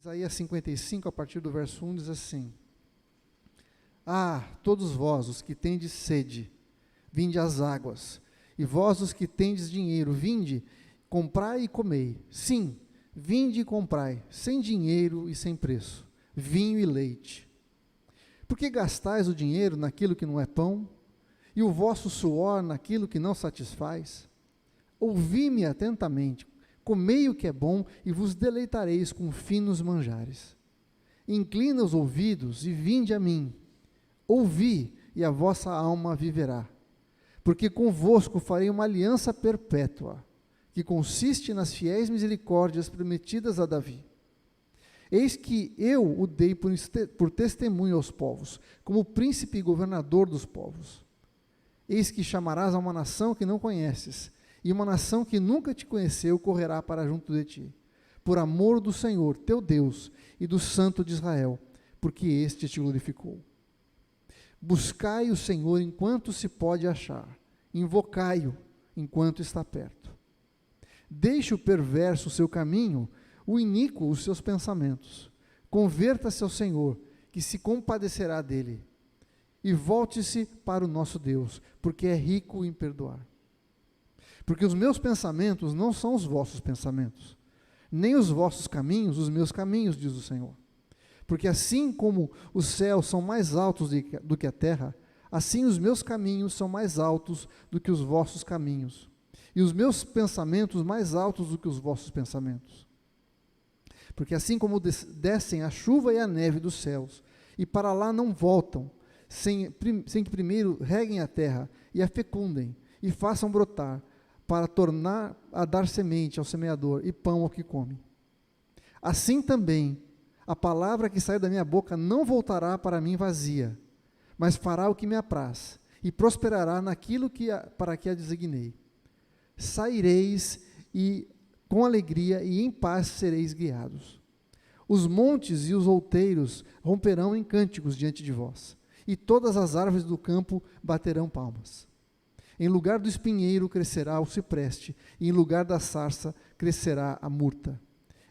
Isaías 55, a partir do verso 1, diz assim: Ah, todos vós, os que tendes sede, vinde às águas, e vós, os que tendes dinheiro, vinde, comprai e comei. Sim, vinde e comprai, sem dinheiro e sem preço, vinho e leite. Por que gastais o dinheiro naquilo que não é pão, e o vosso suor naquilo que não satisfaz? Ouvi-me atentamente, comei o que é bom, e vos deleitareis com finos manjares. Inclina os ouvidos e vinde a mim. Ouvi, e a vossa alma viverá. Porque convosco farei uma aliança perpétua, que consiste nas fiéis misericórdias prometidas a Davi. Eis que eu o dei por testemunho aos povos, como príncipe e governador dos povos. Eis que chamarás a uma nação que não conheces, e uma nação que nunca te conheceu correrá para junto de ti, por amor do Senhor, teu Deus, e do Santo de Israel, porque este te glorificou. Buscai o Senhor enquanto se pode achar, invocai-o enquanto está perto. Deixe o perverso o seu caminho, o iníquo os seus pensamentos. Converta-se ao Senhor, que se compadecerá dele, e volte-se para o nosso Deus, porque é rico em perdoar. Porque os meus pensamentos não são os vossos pensamentos, nem os vossos caminhos, os meus caminhos, diz o Senhor. Porque assim como os céus são mais altos do que a terra, assim os meus caminhos são mais altos do que os vossos caminhos, e os meus pensamentos mais altos do que os vossos pensamentos. Porque assim como descem a chuva e a neve dos céus, e para lá não voltam, sem que primeiro reguem a terra, e a fecundem, e façam brotar, para tornar a dar semente ao semeador e pão ao que come. Assim também, a palavra que sai da minha boca não voltará para mim vazia, mas fará o que me apraz, e prosperará naquilo para que a designei. Saireis com alegria e em paz sereis guiados. Os montes e os outeiros romperão em cânticos diante de vós, e todas as árvores do campo baterão palmas. Em lugar do espinheiro crescerá o cipreste, e em lugar da sarça crescerá a murta.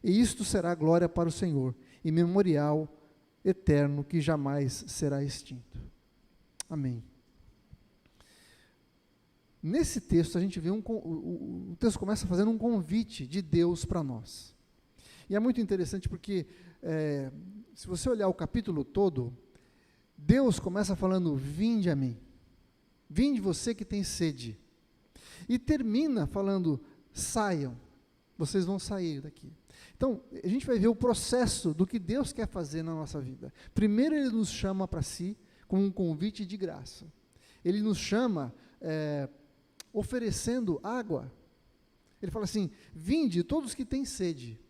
E isto será glória para o Senhor, e memorial eterno que jamais será extinto. Amém. Nesse texto a gente vê o texto começa fazendo um convite de Deus para nós. E é muito interessante porque, se você olhar o capítulo todo, Deus começa falando: vinde a mim. Vinde você que tem sede. E termina falando: saiam, vocês vão sair daqui. Então, a gente vai ver o processo do que Deus quer fazer na nossa vida. Primeiro Ele nos chama para si, com um convite de graça. Ele nos chama oferecendo água. Ele fala assim: vinde todos que têm sede,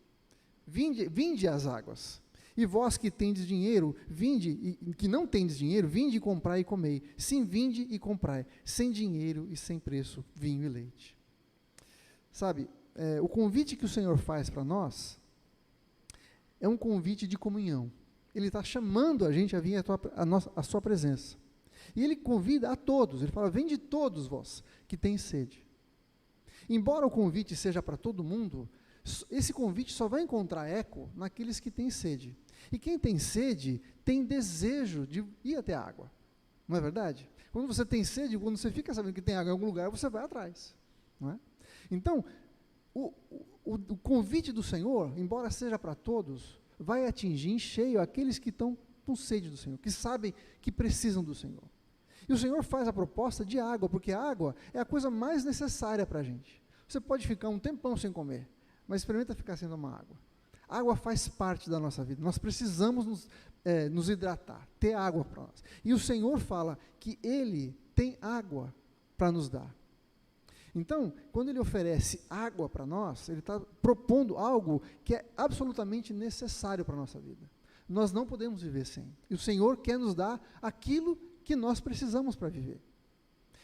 vinde às águas. E vós que tendes dinheiro, vinde, e que não tendes dinheiro, vinde e comprai e comei. Sim, vinde e comprai, sem dinheiro e sem preço, vinho e leite. Sabe, o convite que o Senhor faz para nós é um convite de comunhão. Ele está chamando a gente a vir à sua presença. E Ele convida a todos, Ele fala: vinde todos vós que têm sede. Embora o convite seja para todo mundo, esse convite só vai encontrar eco naqueles que têm sede. E quem tem sede tem desejo de ir até a água, não é verdade? Quando você tem sede, quando você fica sabendo que tem água em algum lugar, você vai atrás, não é? Então, o convite do Senhor, embora seja para todos, vai atingir em cheio aqueles que estão com sede do Senhor, que sabem que precisam do Senhor. E o Senhor faz a proposta de água, porque a água é a coisa mais necessária para a gente. Você pode ficar um tempão sem comer, mas experimenta ficar sem tomar água. A água faz parte da nossa vida, nós precisamos nos hidratar, ter água para nós. E o Senhor fala que Ele tem água para nos dar. Então, quando Ele oferece água para nós, Ele está propondo algo que é absolutamente necessário para a nossa vida. Nós não podemos viver sem. E o Senhor quer nos dar aquilo que nós precisamos para viver.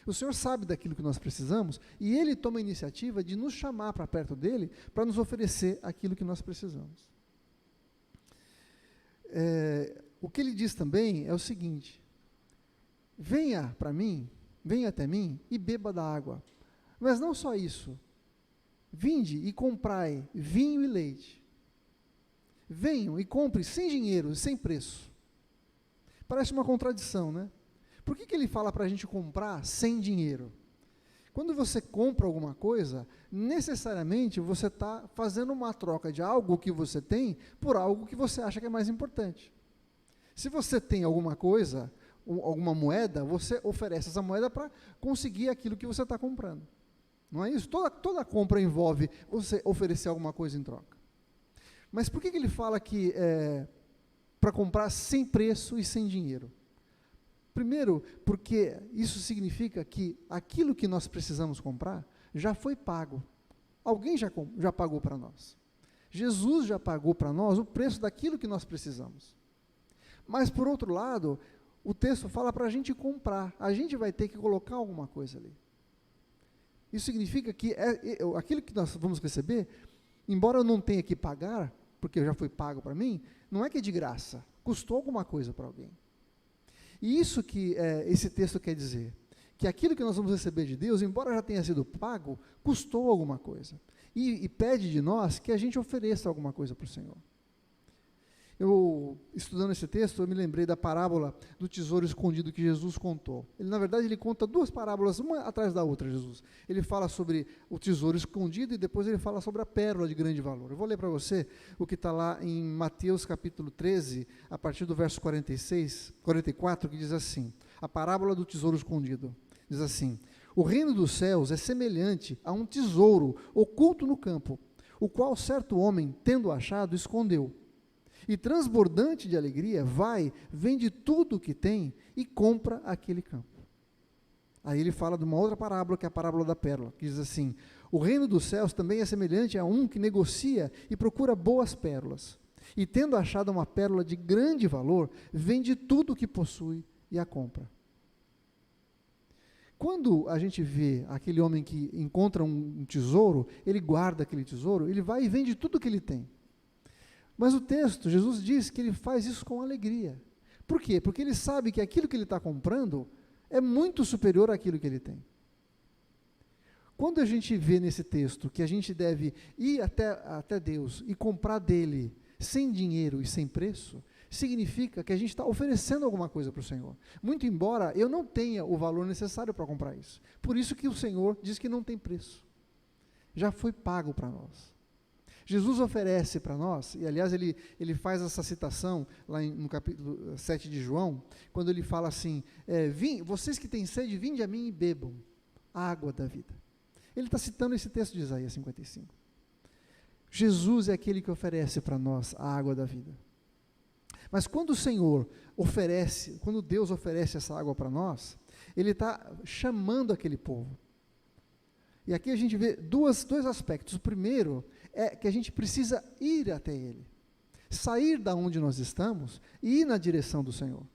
O Senhor sabe daquilo que nós precisamos e Ele toma a iniciativa de nos chamar para perto dEle para nos oferecer aquilo que nós precisamos. O que Ele diz também é o seguinte: venha para mim, venha até mim e beba da água. Mas não só isso, vinde e comprai vinho e leite. venham e comprem sem dinheiro, sem preço. Parece uma contradição, né? Por que ele fala para a gente comprar sem dinheiro? Quando você compra alguma coisa, necessariamente você está fazendo uma troca de algo que você tem por algo que você acha que é mais importante. Se você tem alguma coisa, alguma moeda, você oferece essa moeda para conseguir aquilo que você está comprando. Não é isso? Toda compra envolve você oferecer alguma coisa em troca. Mas por que ele fala que para comprar sem preço e sem dinheiro? Primeiro, porque isso significa que aquilo que nós precisamos comprar já foi pago. Alguém já pagou para nós. Jesus já pagou para nós o preço daquilo que nós precisamos. Mas, por outro lado, o texto fala para a gente comprar. A gente vai ter que colocar alguma coisa ali. Isso significa que aquilo que nós vamos receber, embora eu não tenha que pagar, porque já foi pago para mim, não é que é de graça. Custou alguma coisa para alguém. E isso que esse texto quer dizer, que aquilo que nós vamos receber de Deus, embora já tenha sido pago, custou alguma coisa. E pede de nós que a gente ofereça alguma coisa para o Senhor. Eu, estudando esse texto, eu me lembrei da parábola do tesouro escondido que Jesus contou. Na verdade, ele conta duas parábolas, uma atrás da outra, Jesus. Ele fala sobre o tesouro escondido e depois ele fala sobre a pérola de grande valor. Eu vou ler para você o que está lá em Mateus capítulo 13, a partir do verso 44, que diz assim, a parábola do tesouro escondido. Diz assim, o reino dos céus é semelhante a um tesouro oculto no campo, o qual certo homem, tendo achado, escondeu. E transbordante de alegria, vende tudo o que tem e compra aquele campo. Aí ele fala de uma outra parábola, que é a parábola da pérola, que diz assim, o reino dos céus também é semelhante a um que negocia e procura boas pérolas. E tendo achado uma pérola de grande valor, vende tudo o que possui e a compra. Quando a gente vê aquele homem que encontra um tesouro, ele guarda aquele tesouro, ele vai e vende tudo o que ele tem. Mas o texto, Jesus diz que ele faz isso com alegria. Por quê? Porque ele sabe que aquilo que ele está comprando é muito superior àquilo que ele tem. Quando a gente vê nesse texto que a gente deve ir até Deus e comprar dele sem dinheiro e sem preço, significa que a gente está oferecendo alguma coisa para o Senhor. Muito embora eu não tenha o valor necessário para comprar isso. Por isso que o Senhor diz que não tem preço. Já foi pago para nós. Jesus oferece para nós, e aliás ele faz essa citação lá no capítulo 7 de João, quando ele fala assim, vocês que têm sede, vinde a mim e bebam a água da vida. Ele está citando esse texto de Isaías 55. Jesus é aquele que oferece para nós a água da vida. Mas quando o Senhor oferece, quando Deus oferece essa água para nós, Ele está chamando aquele povo. E aqui a gente vê dois aspectos. O primeiro é que a gente precisa ir até Ele, sair da onde nós estamos e ir na direção do Senhor.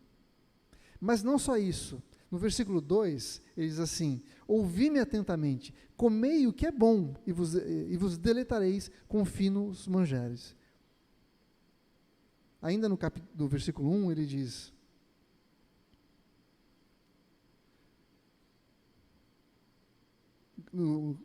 Mas não só isso. No versículo 2, ele diz assim, ouvi-me atentamente, comei o que é bom e vos deleitareis com finos manjares. Ainda no versículo 1, ele diz, no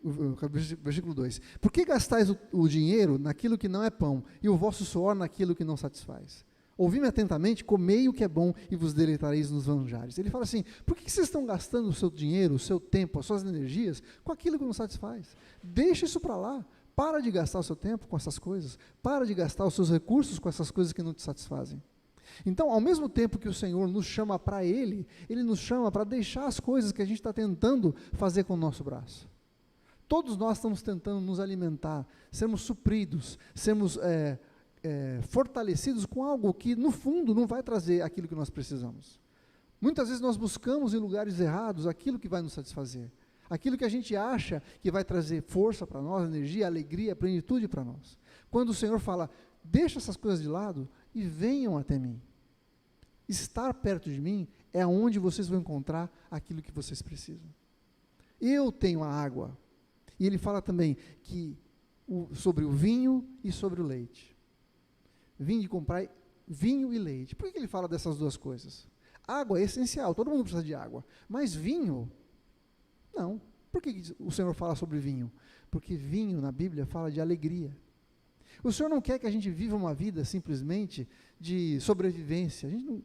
versículo 2, por que gastais o dinheiro naquilo que não é pão, e o vosso suor naquilo que não satisfaz? Ouvi-me atentamente, comei o que é bom, e vos deleitareis nos manjares. Ele fala assim, por que vocês estão gastando o seu dinheiro, o seu tempo, as suas energias, com aquilo que não satisfaz? Deixa isso para lá, para de gastar o seu tempo com essas coisas, para de gastar os seus recursos com essas coisas que não te satisfazem. Então, ao mesmo tempo que o Senhor nos chama para Ele, Ele nos chama para deixar as coisas que a gente está tentando fazer com o nosso braço. Todos nós estamos tentando nos alimentar, sermos supridos, sermos fortalecidos com algo que, no fundo, não vai trazer aquilo que nós precisamos. Muitas vezes nós buscamos em lugares errados aquilo que vai nos satisfazer, aquilo que a gente acha que vai trazer força para nós, energia, alegria, plenitude para nós. Quando o Senhor fala, deixa essas coisas de lado e venham até mim. Estar perto de mim é onde vocês vão encontrar aquilo que vocês precisam. Eu tenho a água. E ele fala também que sobre o vinho e sobre o leite. Vinde comprar vinho e leite. Por que ele fala dessas duas coisas? Água é essencial, todo mundo precisa de água. Mas vinho, não. Por que o Senhor fala sobre vinho? Porque vinho na Bíblia fala de alegria. O Senhor não quer que a gente viva uma vida simplesmente de sobrevivência, a gente não,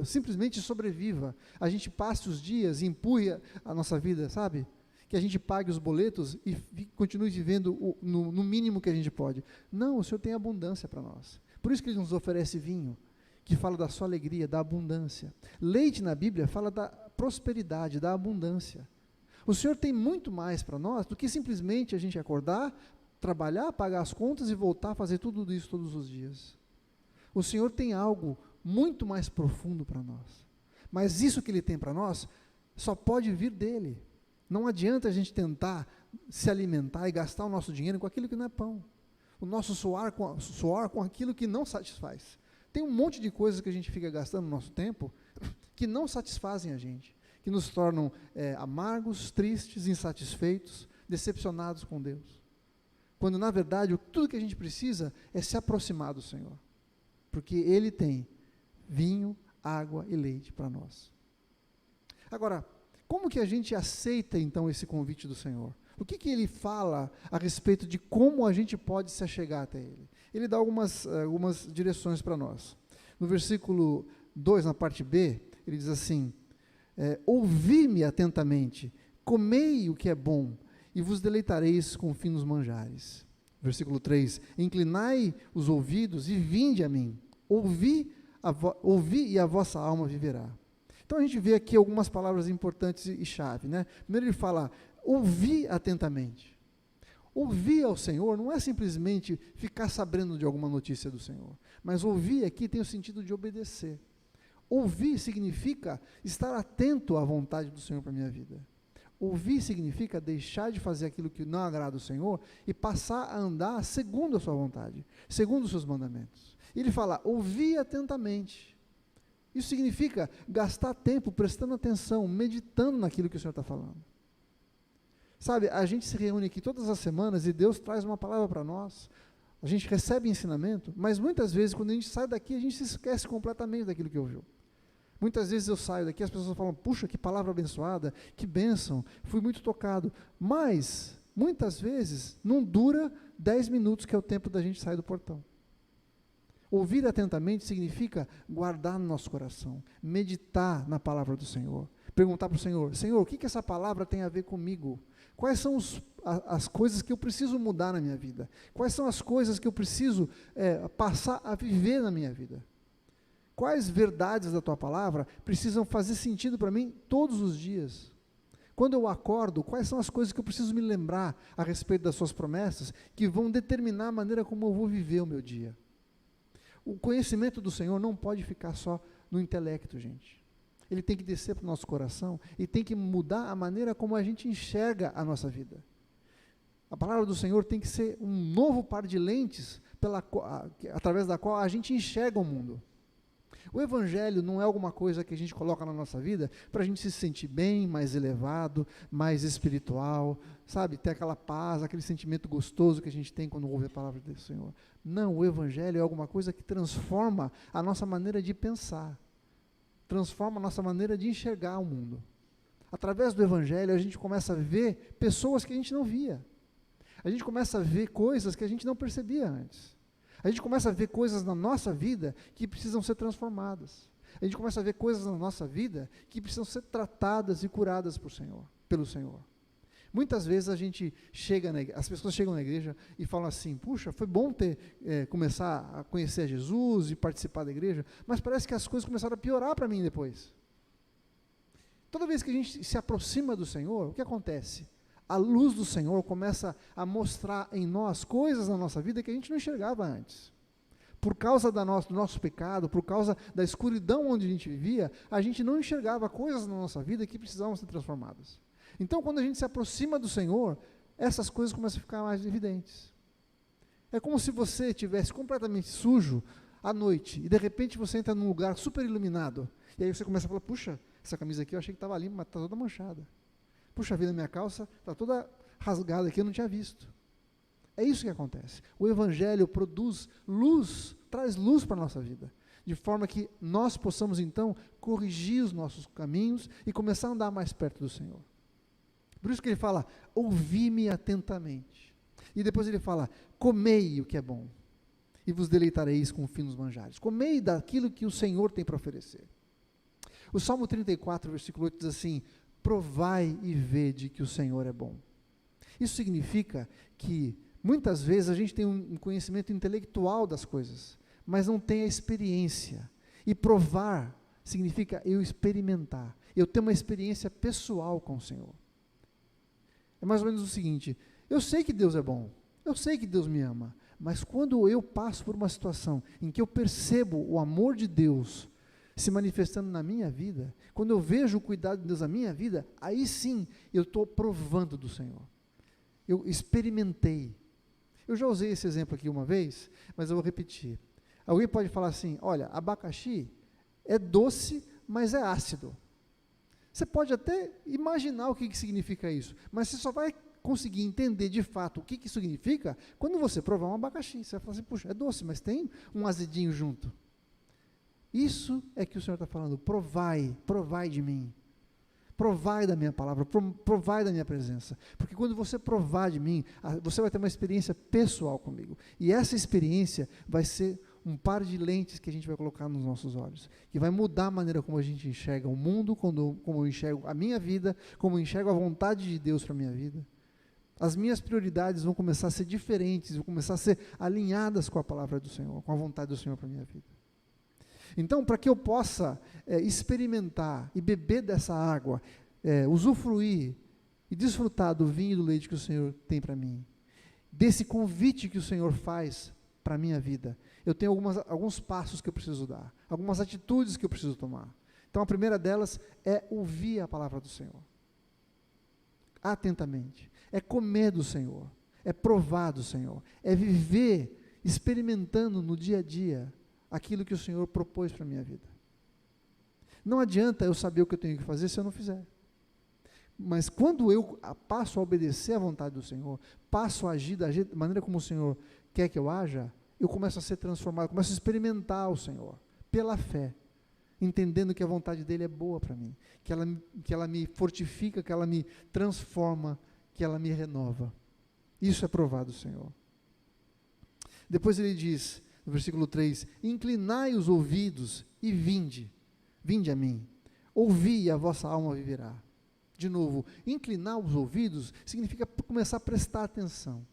simplesmente sobreviva, a gente passe os dias e empurre a nossa vida, sabe? Que a gente pague os boletos e continue vivendo no mínimo que a gente pode. Não, o Senhor tem abundância para nós. Por isso que Ele nos oferece vinho, que fala da sua alegria, da abundância. Leite na Bíblia fala da prosperidade, da abundância. O Senhor tem muito mais para nós do que simplesmente a gente acordar, trabalhar, pagar as contas e voltar a fazer tudo isso todos os dias. O Senhor tem algo muito mais profundo para nós. Mas isso que Ele tem para nós só pode vir dEle. Não adianta a gente tentar se alimentar e gastar o nosso dinheiro com aquilo que não é pão. O nosso suor com aquilo que não satisfaz. Tem um monte de coisas que a gente fica gastando no nosso tempo que não satisfazem a gente, que nos tornam amargos, tristes, insatisfeitos, decepcionados com Deus. Quando, na verdade, tudo que a gente precisa é se aproximar do Senhor. Porque Ele tem vinho, água e leite para nós. Agora, como que a gente aceita, então, esse convite do Senhor? O que Ele fala a respeito de como a gente pode se achegar até Ele? Ele dá algumas direções para nós. No versículo 2, na parte B, ele diz assim, ouvi-me atentamente, comei o que é bom, e vos deleitareis com finos manjares. Versículo 3, inclinai os ouvidos e vinde a mim, ouvi e a vossa alma viverá. Então a gente vê aqui algumas palavras importantes e chave, né? Primeiro ele fala, ouvi atentamente. Ouvir ao Senhor não é simplesmente ficar sabendo de alguma notícia do Senhor, mas ouvir aqui tem o sentido de obedecer. Ouvir significa estar atento à vontade do Senhor para a minha vida. Ouvir significa deixar de fazer aquilo que não agrada ao Senhor e passar a andar segundo a sua vontade, segundo os seus mandamentos. Ele fala, ouvir atentamente. Isso significa gastar tempo prestando atenção, meditando naquilo que o Senhor está falando. Sabe, a gente se reúne aqui todas as semanas e Deus traz uma palavra para nós, a gente recebe ensinamento, mas muitas vezes quando a gente sai daqui, a gente se esquece completamente daquilo que ouviu. Muitas vezes eu saio daqui, as pessoas falam, puxa, que palavra abençoada, que bênção, fui muito tocado, mas muitas vezes não dura 10 minutos, que é o tempo da gente sair do portão. Ouvir atentamente significa guardar no nosso coração, meditar na palavra do Senhor, perguntar para o Senhor, Senhor, o que essa palavra tem a ver comigo? Quais são as coisas que eu preciso mudar na minha vida? Quais são as coisas que eu preciso passar a viver na minha vida? Quais verdades da tua palavra precisam fazer sentido para mim todos os dias? Quando eu acordo, quais são as coisas que eu preciso me lembrar a respeito das suas promessas, que vão determinar a maneira como eu vou viver o meu dia? O conhecimento do Senhor não pode ficar só no intelecto, gente. Ele tem que descer para o nosso coração e tem que mudar a maneira como a gente enxerga a nossa vida. A palavra do Senhor tem que ser um novo par de lentes através da qual a gente enxerga o mundo. O Evangelho não é alguma coisa que a gente coloca na nossa vida para a gente se sentir bem, mais elevado, mais espiritual, sabe, ter aquela paz, aquele sentimento gostoso que a gente tem quando ouve a palavra do Senhor. Não, o Evangelho é alguma coisa que transforma a nossa maneira de pensar, transforma a nossa maneira de enxergar o mundo. Através do Evangelho a gente começa a ver pessoas que a gente não via, a gente começa a ver coisas que a gente não percebia antes. A gente começa a ver coisas na nossa vida que precisam ser transformadas. A gente começa a ver coisas na nossa vida que precisam ser tratadas e curadas pelo Senhor. Muitas vezes as pessoas chegam na igreja e falam assim, puxa, foi bom começar a conhecer Jesus e participar da igreja, mas parece que as coisas começaram a piorar para mim depois. Toda vez que a gente se aproxima do Senhor, o que acontece? A luz do Senhor começa a mostrar em nós coisas na nossa vida que a gente não enxergava antes. Por causa do nosso pecado, por causa da escuridão onde a gente vivia, a gente não enxergava coisas na nossa vida que precisavam ser transformadas. Então, quando a gente se aproxima do Senhor, essas coisas começam a ficar mais evidentes. É como se você estivesse completamente sujo à noite, e de repente você entra num lugar super iluminado, e aí você começa a falar, puxa, essa camisa aqui eu achei que estava limpa, mas está toda manchada. Puxa vida, minha calça está toda rasgada aqui, eu não tinha visto. É isso que acontece. O Evangelho produz luz, traz luz para a nossa vida, de forma que nós possamos então corrigir os nossos caminhos e começar a andar mais perto do Senhor. Por isso que ele fala, ouvi-me atentamente. E depois ele fala, comei o que é bom. e vos deleitareis com finos manjares. Comei daquilo que o Senhor tem para oferecer. O Salmo 34, versículo 8 diz assim: provai e vede que o Senhor é bom. Isso significa que muitas vezes a gente tem um conhecimento intelectual das coisas, mas não tem a experiência. E provar significa eu experimentar, eu ter uma experiência pessoal com o Senhor. É mais ou menos o seguinte: eu sei que Deus é bom, eu sei que Deus me ama, mas quando eu passo por uma situação em que eu percebo o amor de Deus se manifestando na minha vida, quando eu vejo o cuidado de Deus na minha vida, aí sim eu estou provando do Senhor. Eu experimentei. Eu já usei esse exemplo aqui uma vez, mas eu vou repetir. Alguém pode falar assim: olha, abacaxi é doce, mas é ácido. Você pode até imaginar o que significa isso, mas você só vai conseguir entender de fato o que isso significa quando você provar um abacaxi. Você vai falar assim: puxa, é doce, mas tem um azedinho junto. Isso é que o Senhor está falando: provai de mim. Provai da minha palavra, provai da minha presença, porque quando você provar de mim, você vai ter uma experiência pessoal comigo, e essa experiência vai ser um par de lentes que a gente vai colocar nos nossos olhos, que vai mudar a maneira como a gente enxerga o mundo, como eu enxergo a minha vida, como eu enxergo a vontade de Deus para a minha vida. As minhas prioridades vão começar a ser diferentes, vão começar a ser alinhadas com a palavra do Senhor, com a vontade do Senhor para a minha vida. Então, para que eu possa experimentar e beber dessa água, usufruir e desfrutar do vinho e do leite que o Senhor tem para mim, desse convite que o Senhor faz para a minha vida, eu tenho alguns passos que eu preciso dar, algumas atitudes que eu preciso tomar. Então, a primeira delas é ouvir a palavra do Senhor, atentamente, é comer do Senhor, é provar do Senhor, é viver experimentando no dia a dia aquilo que o Senhor propôs para a minha vida. Não adianta eu saber o que eu tenho que fazer se eu não fizer. Mas quando eu passo a obedecer à vontade do Senhor, passo a agir da maneira como o Senhor quer que eu haja, eu começo a ser transformado, começo a experimentar o Senhor, pela fé, entendendo que a vontade dEle é boa para mim, que ela me fortifica, que ela me transforma, que ela me renova. Isso é provado do Senhor. Depois ele diz, no versículo 3, inclinai os ouvidos e vinde a mim, ouvi e a vossa alma viverá. De novo, inclinar os ouvidos significa começar a prestar atenção.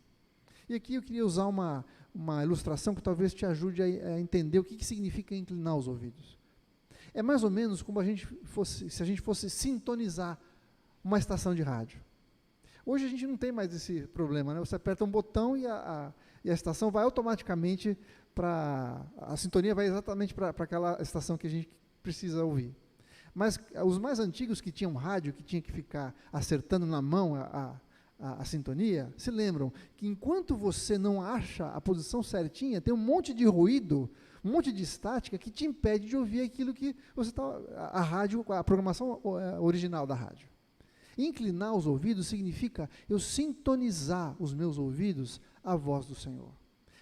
E aqui eu queria usar uma ilustração que talvez te ajude a entender o que significa inclinar os ouvidos. É mais ou menos como se a gente fosse sintonizar uma estação de rádio. Hoje a gente não tem mais esse problema, né? Você aperta um botão e a estação vai automaticamente a sintonia vai exatamente para aquela estação que a gente precisa ouvir. Mas os mais antigos que tinham rádio, que tinha que ficar acertando na mão a sintonia, se lembram que enquanto você não acha a posição certinha, tem um monte de ruído, um monte de estática que te impede de ouvir aquilo que você está, a rádio, a programação original da rádio. Inclinar os ouvidos significa eu sintonizar os meus ouvidos à voz do Senhor.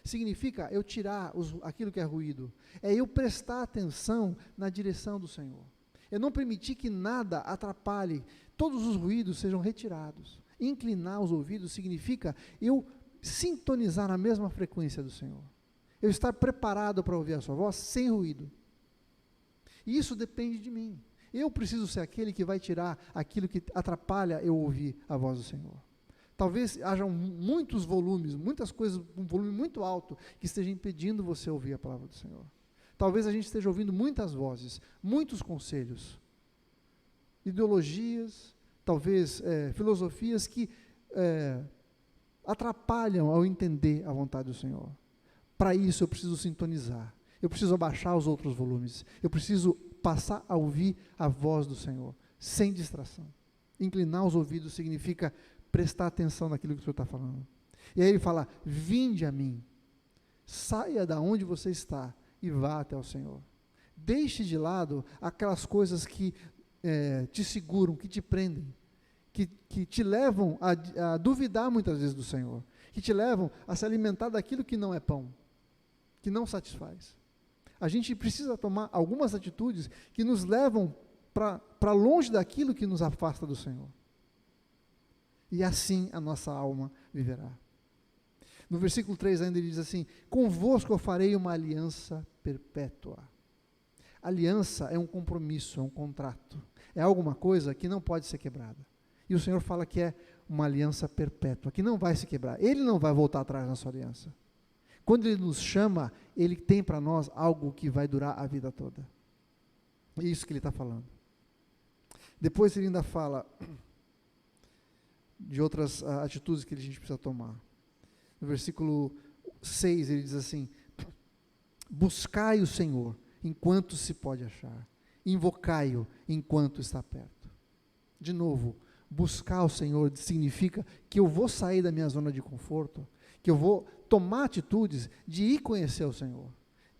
Significa eu tirar aquilo que é ruído, é eu prestar atenção na direção do Senhor. Eu não permitir que nada atrapalhe, todos os ruídos sejam retirados. Inclinar os ouvidos significa eu sintonizar na mesma frequência do Senhor. Eu estar preparado para ouvir a sua voz sem ruído. E isso depende de mim. Eu preciso ser aquele que vai tirar aquilo que atrapalha eu ouvir a voz do Senhor. Talvez hajam muitos volumes, muitas coisas, um volume muito alto, que esteja impedindo você ouvir a palavra do Senhor. Talvez a gente esteja ouvindo muitas vozes, muitos conselhos, ideologias, talvez filosofias que atrapalham ao entender a vontade do Senhor. Para isso eu preciso sintonizar, eu preciso abaixar os outros volumes, eu preciso passar a ouvir a voz do Senhor, sem distração. Inclinar os ouvidos significa prestar atenção naquilo que o Senhor está falando. E aí ele fala, vinde a mim, saia da onde você está e vá até o Senhor. Deixe de lado aquelas coisas que te seguram, que te prendem, que te levam a duvidar muitas vezes do Senhor, que te levam a se alimentar daquilo que não é pão, que não satisfaz. A gente precisa tomar algumas atitudes que nos levam para longe daquilo que nos afasta do Senhor. E assim a nossa alma viverá. No versículo 3 ainda ele diz assim: convosco eu farei uma aliança perpétua. Aliança é um compromisso, é um contrato, é alguma coisa que não pode ser quebrada. E o Senhor fala que é uma aliança perpétua, que não vai se quebrar. Ele não vai voltar atrás na sua aliança. Quando Ele nos chama, Ele tem para nós algo que vai durar a vida toda. É isso que Ele está falando. Depois Ele ainda fala de outras atitudes que a gente precisa tomar. No versículo 6 ele diz assim: buscai o Senhor enquanto se pode achar, invocai-o enquanto está perto. De novo, buscar o Senhor significa que eu vou sair da minha zona de conforto, que eu vou tomar atitudes de ir conhecer o Senhor,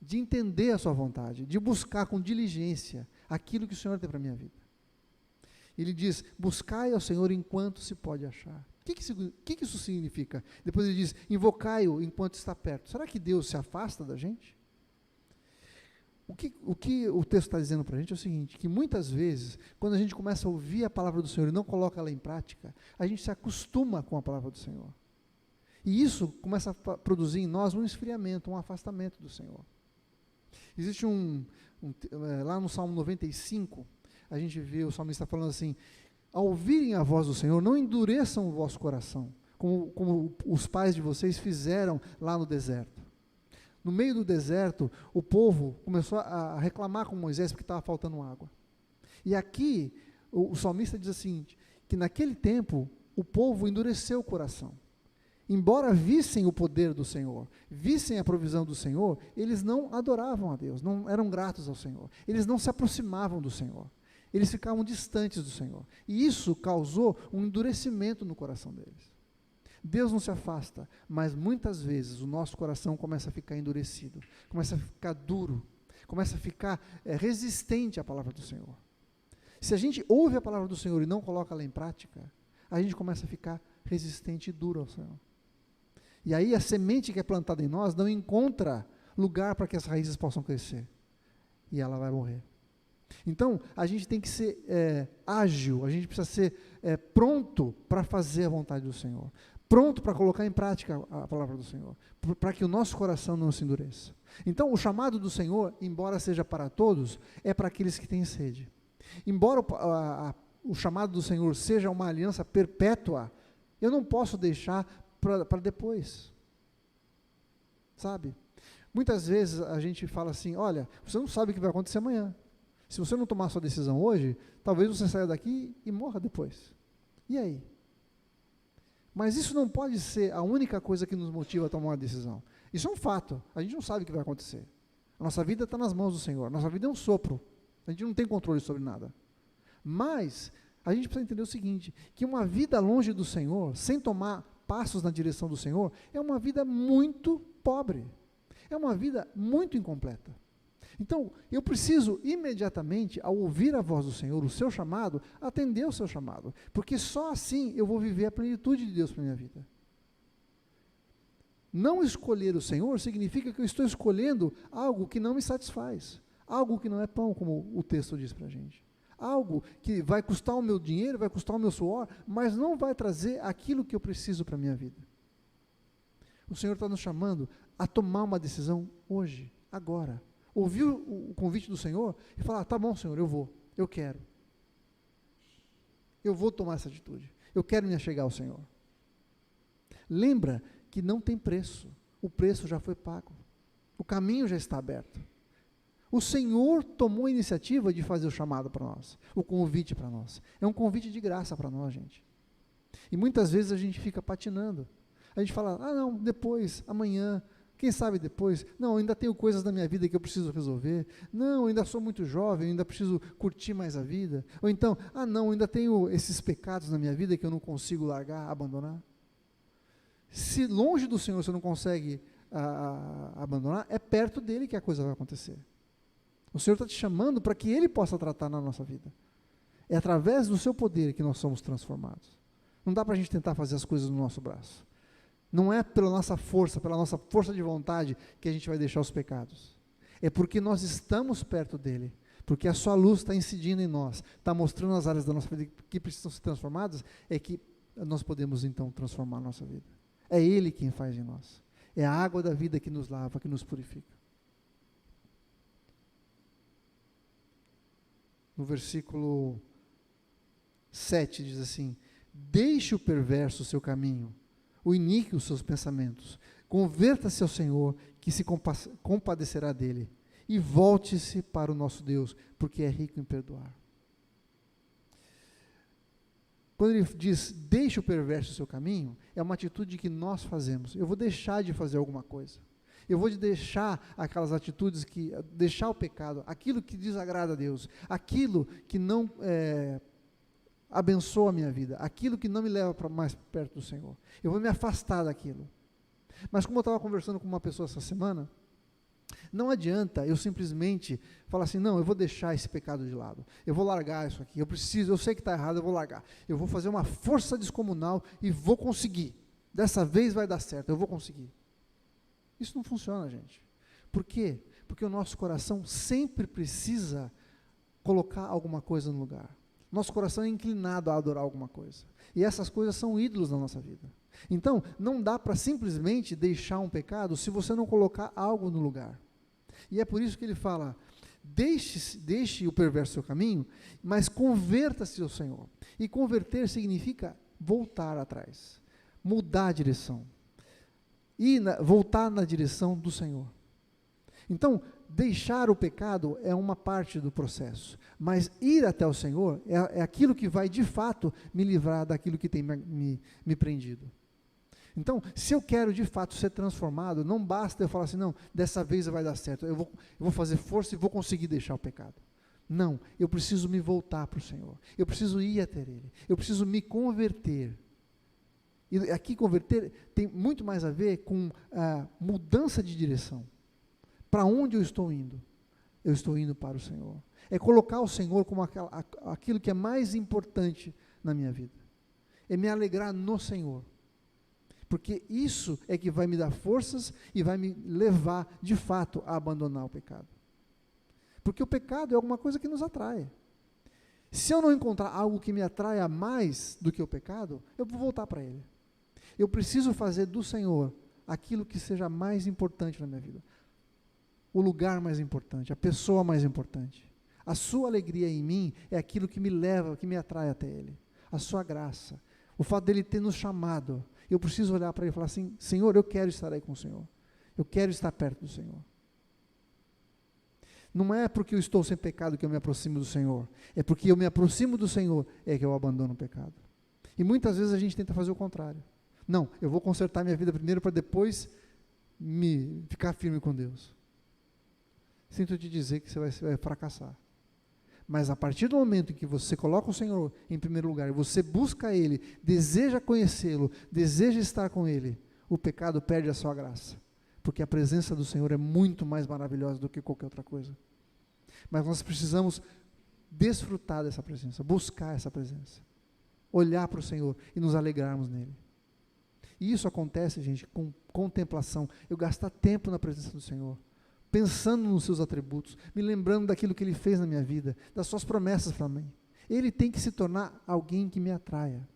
de entender a sua vontade, de buscar com diligência aquilo que o Senhor tem para a minha vida. Ele diz: buscai ao Senhor enquanto se pode achar. O que isso significa? Depois ele diz: invocai-o enquanto está perto. Será que Deus se afasta da gente? O que o texto está dizendo para a gente é o seguinte: que muitas vezes, quando a gente começa a ouvir a palavra do Senhor e não coloca ela em prática, a gente se acostuma com a palavra do Senhor. E isso começa a produzir em nós um esfriamento, um afastamento do Senhor. Existe lá no Salmo 95, a gente vê o salmista falando assim: ao ouvirem a voz do Senhor, não endureçam o vosso coração, como os pais de vocês fizeram lá no deserto. No meio do deserto, o povo começou a reclamar com Moisés porque estava faltando água. E aqui, o salmista diz assim, que naquele tempo, o povo endureceu o coração. Embora vissem o poder do Senhor, vissem a provisão do Senhor, eles não adoravam a Deus, não eram gratos ao Senhor, eles não se aproximavam do Senhor. Eles ficavam distantes do Senhor. E isso causou um endurecimento no coração deles. Deus não se afasta, mas muitas vezes o nosso coração começa a ficar endurecido, começa a ficar duro, começa a ficar resistente à palavra do Senhor. Se a gente ouve a palavra do Senhor e não coloca ela em prática, a gente começa a ficar resistente e duro ao Senhor. E aí a semente que é plantada em nós não encontra lugar para que as raízes possam crescer. E ela vai morrer. Então, a gente tem que ser ágil, a gente precisa ser pronto para fazer a vontade do Senhor, pronto para colocar em prática a palavra do Senhor, para que o nosso coração não se endureça. Então, o chamado do Senhor, embora seja para todos, é para aqueles que têm sede. Embora o chamado do Senhor seja uma aliança perpétua, eu não posso deixar para depois, sabe? Muitas vezes a gente fala assim: olha, você não sabe o que vai acontecer amanhã. Se você não tomar sua decisão hoje, talvez você saia daqui e morra depois. E aí? Mas isso não pode ser a única coisa que nos motiva a tomar uma decisão. Isso é um fato. A gente não sabe o que vai acontecer. A nossa vida está nas mãos do Senhor. A nossa vida é um sopro. A gente não tem controle sobre nada. Mas a gente precisa entender o seguinte: que uma vida longe do Senhor, sem tomar passos na direção do Senhor, é uma vida muito pobre. É uma vida muito incompleta. Então, eu preciso imediatamente, ao ouvir a voz do Senhor, o seu chamado, atender o seu chamado, porque só assim eu vou viver a plenitude de Deus para a minha vida. Não escolher o Senhor significa que eu estou escolhendo algo que não me satisfaz, algo que não é pão, como o texto diz para a gente. Algo que vai custar o meu dinheiro, vai custar o meu suor, mas não vai trazer aquilo que eu preciso para a minha vida. O Senhor está nos chamando a tomar uma decisão hoje, agora. Ouvir o convite do Senhor e falar: tá bom, Senhor, eu vou, eu quero. Eu vou tomar essa atitude. Eu quero me achegar ao Senhor. Lembra que não tem preço. O preço já foi pago. O caminho já está aberto. O Senhor tomou a iniciativa de fazer o chamado para nós, o convite para nós. É um convite de graça para nós, gente. E muitas vezes a gente fica patinando. A gente fala: ah, não, depois, amanhã, quem sabe depois? Não, ainda tenho coisas na minha vida que eu preciso resolver. Não, ainda sou muito jovem, ainda preciso curtir mais a vida. Ou então, ah, não, ainda tenho esses pecados na minha vida que eu não consigo largar, abandonar. Se longe do Senhor você não consegue abandonar, é perto dele que a coisa vai acontecer. O Senhor está te chamando para que Ele possa tratar na nossa vida. É através do seu poder que nós somos transformados. Não dá para a gente tentar fazer as coisas no nosso braço. Não é pela nossa força de vontade que a gente vai deixar os pecados. É porque nós estamos perto dEle, porque a sua luz está incidindo em nós, está mostrando as áreas da nossa vida que precisam ser transformadas, é que nós podemos então transformar a nossa vida. É Ele quem faz em nós. É a água da vida que nos lava, que nos purifica. No versículo 7 diz assim: deixe o perverso o seu caminho, o iníquo os seus pensamentos, converta-se ao Senhor, que se compadecerá dele, e volte-se para o nosso Deus, porque é rico em perdoar. Quando ele diz, deixe o perverso o seu caminho, é uma atitude que nós fazemos. Eu vou deixar de fazer alguma coisa. Eu vou deixar aquelas atitudes deixar o pecado, aquilo que desagrada a Deus, aquilo que não abençoa a minha vida, aquilo que não me leva para mais perto do Senhor. Eu vou me afastar daquilo. Mas como eu estava conversando com uma pessoa essa semana, não adianta eu simplesmente falar assim, não, eu vou deixar esse pecado de lado, eu vou largar isso aqui, eu sei que está errado, eu vou largar, eu vou fazer uma força descomunal e vou conseguir, dessa vez vai dar certo, eu vou conseguir. Isso não funciona, gente. Por quê? Porque o nosso coração sempre precisa colocar alguma coisa no lugar. Nosso coração é inclinado a adorar alguma coisa. E essas coisas são ídolos na nossa vida. Então, não dá para simplesmente deixar um pecado se você não colocar algo no lugar. E é por isso que ele fala, deixe o perverso seu caminho, mas converta-se ao Senhor. E converter significa voltar atrás, mudar a direção. E voltar na direção do Senhor. Então, deixar o pecado é uma parte do processo, mas ir até o Senhor é aquilo que vai de fato me livrar daquilo que tem me prendido. Então, se eu quero de fato ser transformado, não basta eu falar assim, não, dessa vez vai dar certo, eu vou fazer força e vou conseguir deixar o pecado. Não, eu preciso me voltar para o Senhor, eu preciso ir até Ele, eu preciso me converter. E aqui converter tem muito mais a ver com a mudança de direção. Para onde eu estou indo? Eu estou indo para o Senhor. É colocar o Senhor como aquilo que é mais importante na minha vida. É me alegrar no Senhor. Porque isso é que vai me dar forças e vai me levar, de fato, a abandonar o pecado. Porque o pecado é alguma coisa que nos atrai. Se eu não encontrar algo que me atraia mais do que o pecado, eu vou voltar para ele. Eu preciso fazer do Senhor aquilo que seja mais importante na minha vida. O lugar mais importante, a pessoa mais importante. A sua alegria em mim é aquilo que me leva, que me atrai até Ele. A sua graça. O fato dele ter nos chamado. Eu preciso olhar para Ele e falar assim, Senhor, eu quero estar aí com o Senhor. Eu quero estar perto do Senhor. Não é porque eu estou sem pecado que eu me aproximo do Senhor. É porque eu me aproximo do Senhor é que eu abandono o pecado. E muitas vezes a gente tenta fazer o contrário. Não, eu vou consertar minha vida primeiro para depois ficar firme com Deus. Sinto te dizer que você vai fracassar. Mas a partir do momento em que você coloca o Senhor em primeiro lugar, e você busca Ele, deseja conhecê-lo, deseja estar com Ele, o pecado perde a sua graça. Porque a presença do Senhor é muito mais maravilhosa do que qualquer outra coisa. Mas nós precisamos desfrutar dessa presença, buscar essa presença. Olhar para o Senhor e nos alegrarmos nele. E isso acontece, gente, com contemplação. Eu gastar tempo na presença do Senhor, pensando nos seus atributos, me lembrando daquilo que Ele fez na minha vida, das suas promessas para mim. Ele tem que se tornar alguém que me atraia.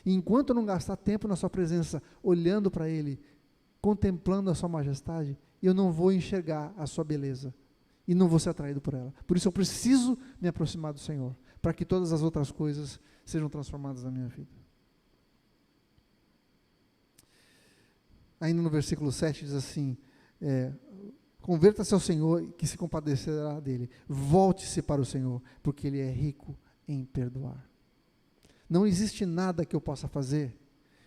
E enquanto eu não gastar tempo na sua presença, olhando para Ele, contemplando a sua majestade, eu não vou enxergar a sua beleza. E não vou ser atraído por ela. Por isso eu preciso me aproximar do Senhor, para que todas as outras coisas sejam transformadas na minha vida. Ainda no versículo 7 diz assim, converta-se ao Senhor que se compadecerá dele. Volte-se para o Senhor, porque Ele é rico em perdoar. Não existe nada que eu possa fazer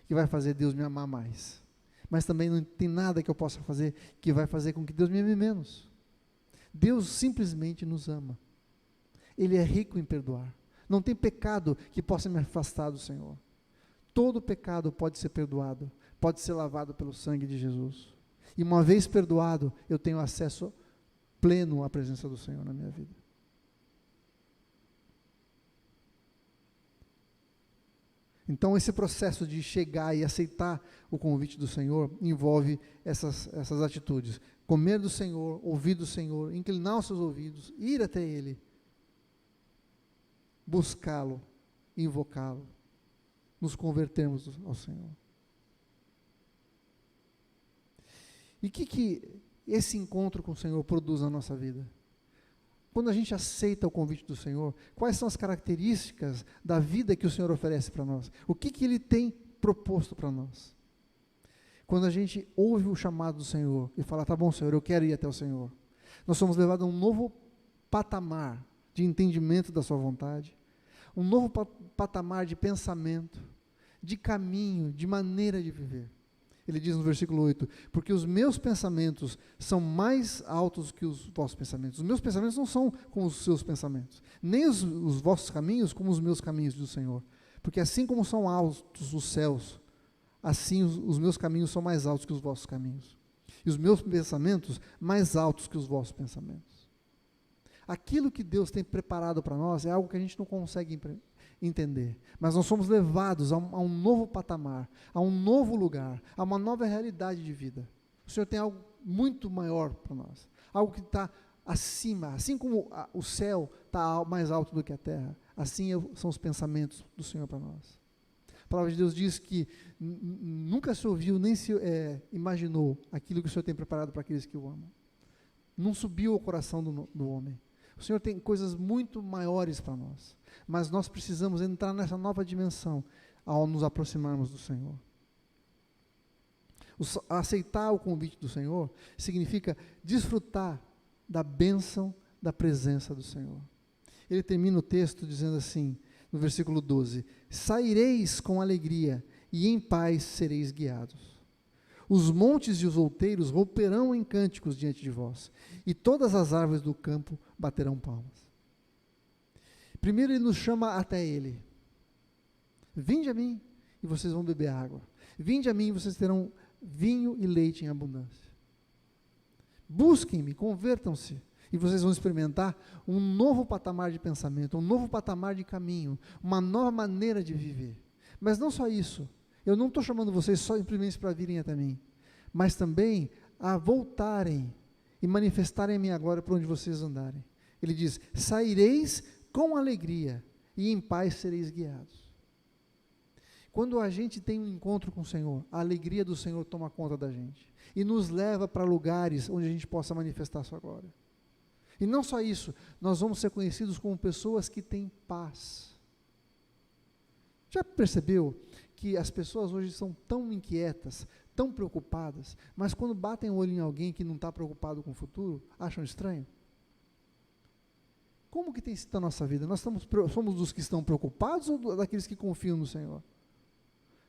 que vai fazer Deus me amar mais. Mas também não tem nada que eu possa fazer que vai fazer com que Deus me ame menos. Deus simplesmente nos ama. Ele é rico em perdoar. Não tem pecado que possa me afastar do Senhor. Todo pecado pode ser perdoado, pode ser lavado pelo sangue de Jesus. E uma vez perdoado, eu tenho acesso pleno à presença do Senhor na minha vida. Então, esse processo de chegar e aceitar o convite do Senhor envolve essas atitudes. Comer do Senhor, ouvir do Senhor, inclinar os seus ouvidos, ir até Ele, buscá-lo, invocá-lo, nos convertermos ao Senhor. E o que esse encontro com o Senhor produz na nossa vida? Quando a gente aceita o convite do Senhor, quais são as características da vida que o Senhor oferece para nós? O que Ele tem proposto para nós? Quando a gente ouve o chamado do Senhor e fala, tá bom, Senhor, eu quero ir até o Senhor, nós somos levados a um novo patamar de entendimento da sua vontade, um novo patamar de pensamento, de caminho, de maneira de viver. Ele diz no versículo 8, porque os meus pensamentos são mais altos que os vossos pensamentos. Os meus pensamentos não são como os seus pensamentos, nem os vossos caminhos como os meus caminhos, diz o Senhor. Porque assim como são altos os céus, assim os meus caminhos são mais altos que os vossos caminhos. E os meus pensamentos mais altos que os vossos pensamentos. Aquilo que Deus tem preparado para nós é algo que a gente não consegue entender, mas nós somos levados a um novo patamar, a um novo lugar, a uma nova realidade de vida. O Senhor tem algo muito maior para nós, algo que está acima, assim como o céu está mais alto do que a terra, assim são os pensamentos do Senhor para nós. A palavra de Deus diz que nunca se ouviu, nem se imaginou aquilo que o Senhor tem preparado para aqueles que o amam. Não subiu ao coração do homem. O Senhor tem coisas muito maiores para nós, mas nós precisamos entrar nessa nova dimensão ao nos aproximarmos do Senhor. Aceitar o convite do Senhor significa desfrutar da bênção da presença do Senhor. Ele termina o texto dizendo assim, no versículo 12, saireis com alegria e em paz sereis guiados. Os montes e os outeiros romperão em cânticos diante de vós, e todas as árvores do campo baterão palmas. Primeiro ele nos chama até ele. Vinde a mim e vocês vão beber água. Vinde a mim e vocês terão vinho e leite em abundância. Busquem-me, convertam-se, e vocês vão experimentar um novo patamar de pensamento, um novo patamar de caminho, uma nova maneira de viver. Mas não só isso, eu não estou chamando vocês só simplesmente para virem até mim, mas também a voltarem e manifestarem a minha glória por onde vocês andarem. Ele diz, saireis com alegria e em paz sereis guiados. Quando a gente tem um encontro com o Senhor, a alegria do Senhor toma conta da gente e nos leva para lugares onde a gente possa manifestar a sua glória. E não só isso, nós vamos ser conhecidos como pessoas que têm paz. Já percebeu que as pessoas hoje são tão inquietas, tão preocupadas, mas quando batem o olho em alguém que não está preocupado com o futuro, acham estranho? Como que tem sido a nossa vida? Nós somos dos que estão preocupados ou daqueles que confiam no Senhor?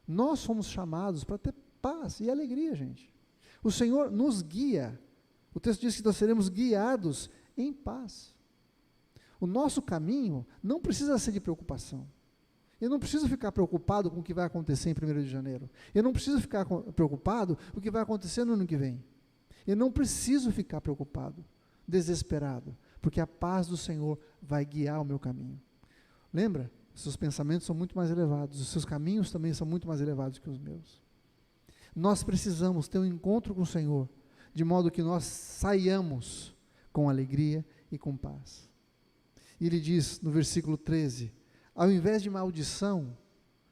Nós somos chamados para ter paz e alegria, gente. O Senhor nos guia. O texto diz que nós seremos guiados em paz. O nosso caminho não precisa ser de preocupação. Eu não preciso ficar preocupado com o que vai acontecer em 1º de janeiro. Eu não preciso ficar preocupado com o que vai acontecer no ano que vem. Eu não preciso ficar preocupado, desesperado, porque a paz do Senhor vai guiar o meu caminho. Lembra? Os seus pensamentos são muito mais elevados, os seus caminhos também são muito mais elevados que os meus. Nós precisamos ter um encontro com o Senhor, de modo que nós saiamos com alegria e com paz. E ele diz no versículo 13, ao invés de maldição,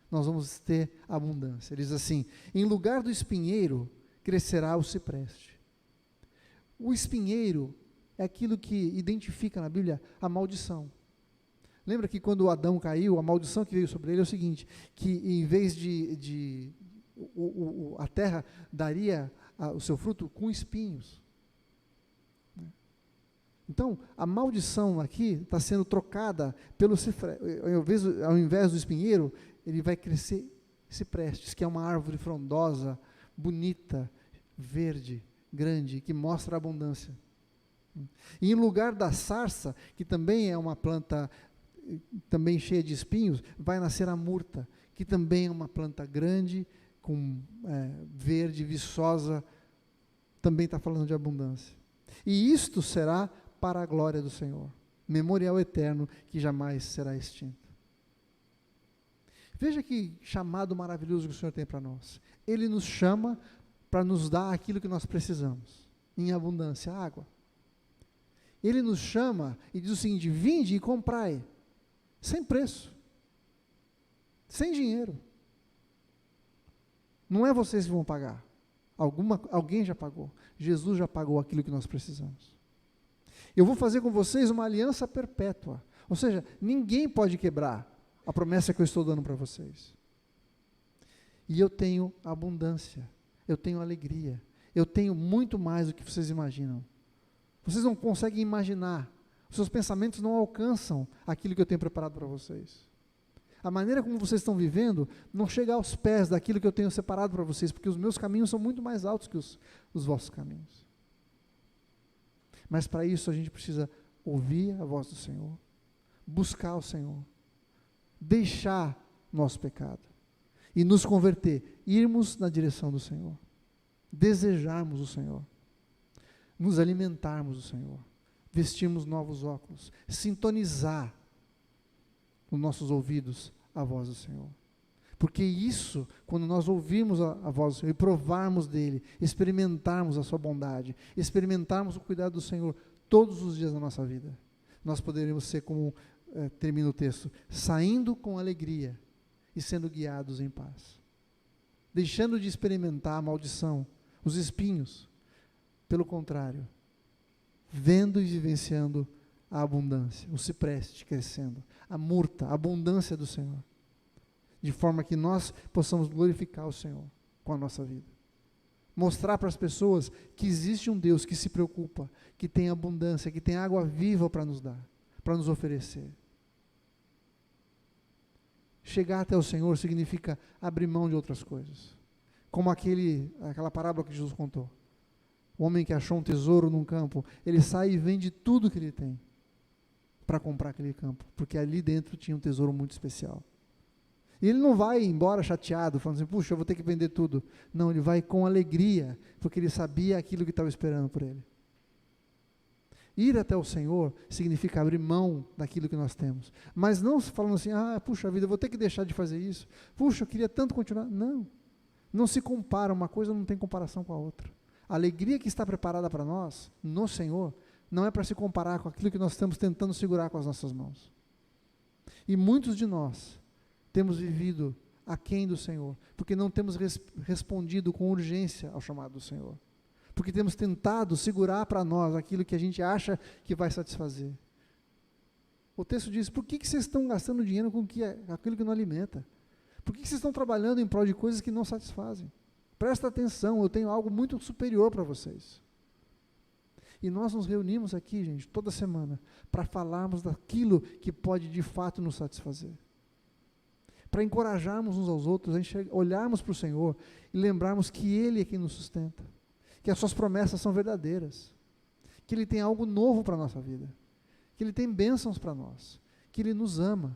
nós vamos ter abundância. Ele diz assim, em lugar do espinheiro, crescerá o cipreste. O espinheiro é aquilo que identifica na Bíblia a maldição. Lembra que quando Adão caiu, a maldição que veio sobre ele é o seguinte, que em vez a terra daria o seu fruto com espinhos. Então, a maldição aqui está sendo trocada pelo cipreste. Ao invés do espinheiro, ele vai crescer ciprestes, que é uma árvore frondosa, bonita, verde, grande, que mostra a abundância. E em lugar da sarça, que também é uma planta também cheia de espinhos, vai nascer a murta, que também é uma planta grande, verde, viçosa, também está falando de abundância. E isto será para a glória do Senhor, memorial eterno que jamais será extinto. Veja que chamado maravilhoso que o Senhor tem para nós. Ele nos chama para nos dar aquilo que nós precisamos, em abundância, água. Ele nos chama e diz o seguinte, vinde e comprai, sem preço, sem dinheiro. Não é vocês que vão pagar. Alguém já pagou. Jesus já pagou aquilo que nós precisamos. Eu vou fazer com vocês uma aliança perpétua. Ou seja, ninguém pode quebrar a promessa que eu estou dando para vocês. E eu tenho abundância, eu tenho alegria, eu tenho muito mais do que vocês imaginam. Vocês não conseguem imaginar, os seus pensamentos não alcançam aquilo que eu tenho preparado para vocês. A maneira como vocês estão vivendo não chega aos pés daquilo que eu tenho separado para vocês, porque os meus caminhos são muito mais altos que os vossos caminhos. Mas para isso a gente precisa ouvir a voz do Senhor, buscar o Senhor, deixar nosso pecado e nos converter, irmos na direção do Senhor, desejarmos o Senhor, nos alimentarmos do Senhor, vestirmos novos óculos, sintonizar nos nossos ouvidos a voz do Senhor. Porque isso, quando nós ouvirmos a voz do Senhor e provarmos dele, experimentarmos a sua bondade, experimentarmos o cuidado do Senhor todos os dias da nossa vida, nós poderemos ser como, termina o texto, saindo com alegria e sendo guiados em paz. Deixando de experimentar a maldição, os espinhos, pelo contrário, vendo e vivenciando a abundância, o cipreste crescendo, a murta, a abundância do Senhor, de forma que nós possamos glorificar o Senhor com a nossa vida. Mostrar para as pessoas que existe um Deus que se preocupa, que tem abundância, que tem água viva para nos dar, para nos oferecer. Chegar até o Senhor significa abrir mão de outras coisas, como aquela parábola que Jesus contou. O homem que achou um tesouro num campo, ele sai e vende tudo que ele tem para comprar aquele campo, porque ali dentro tinha um tesouro muito especial. E ele não vai embora chateado, falando assim, puxa, eu vou ter que vender tudo. Não, ele vai com alegria, porque ele sabia aquilo que estava esperando por ele. Ir até o Senhor significa abrir mão daquilo que nós temos. Mas não falando assim, puxa vida, eu vou ter que deixar de fazer isso. Puxa, eu queria tanto continuar. Não, não se compara, uma coisa não tem comparação com a outra. A alegria que está preparada para nós, no Senhor, não é para se comparar com aquilo que nós estamos tentando segurar com as nossas mãos. E muitos de nós temos vivido aquém do Senhor, porque não temos respondido com urgência ao chamado do Senhor. Porque temos tentado segurar para nós aquilo que a gente acha que vai satisfazer. O texto diz, por que vocês estão gastando dinheiro com aquilo que não alimenta? Por que vocês estão trabalhando em prol de coisas que não satisfazem? Presta atenção, eu tenho algo muito superior para vocês. E nós nos reunimos aqui, gente, toda semana, para falarmos daquilo que pode de fato nos satisfazer. Para encorajarmos uns aos outros, a gente olharmos para o Senhor e lembrarmos que Ele é quem nos sustenta, que as suas promessas são verdadeiras, que Ele tem algo novo para a nossa vida, que Ele tem bênçãos para nós, que Ele nos ama.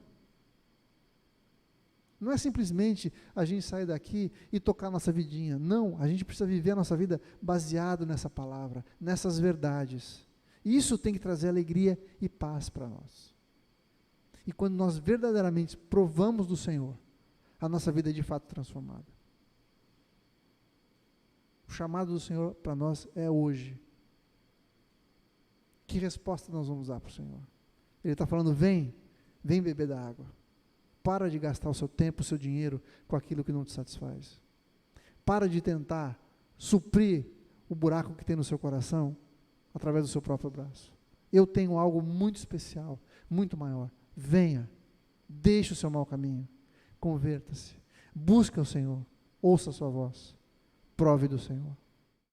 Não é simplesmente a gente sair daqui e tocar a nossa vidinha. Não, a gente precisa viver a nossa vida baseado nessa palavra, nessas verdades. Isso tem que trazer alegria e paz para nós. E quando nós verdadeiramente provamos do Senhor, a nossa vida é de fato transformada. O chamado do Senhor para nós é hoje. Que resposta nós vamos dar para o Senhor? Ele está falando, vem beber da água. Para de gastar o seu tempo, o seu dinheiro com aquilo que não te satisfaz. Para de tentar suprir o buraco que tem no seu coração através do seu próprio braço. Eu tenho algo muito especial, muito maior. Venha, deixe o seu mau caminho, converta-se, busque o Senhor, ouça a sua voz, prove do Senhor.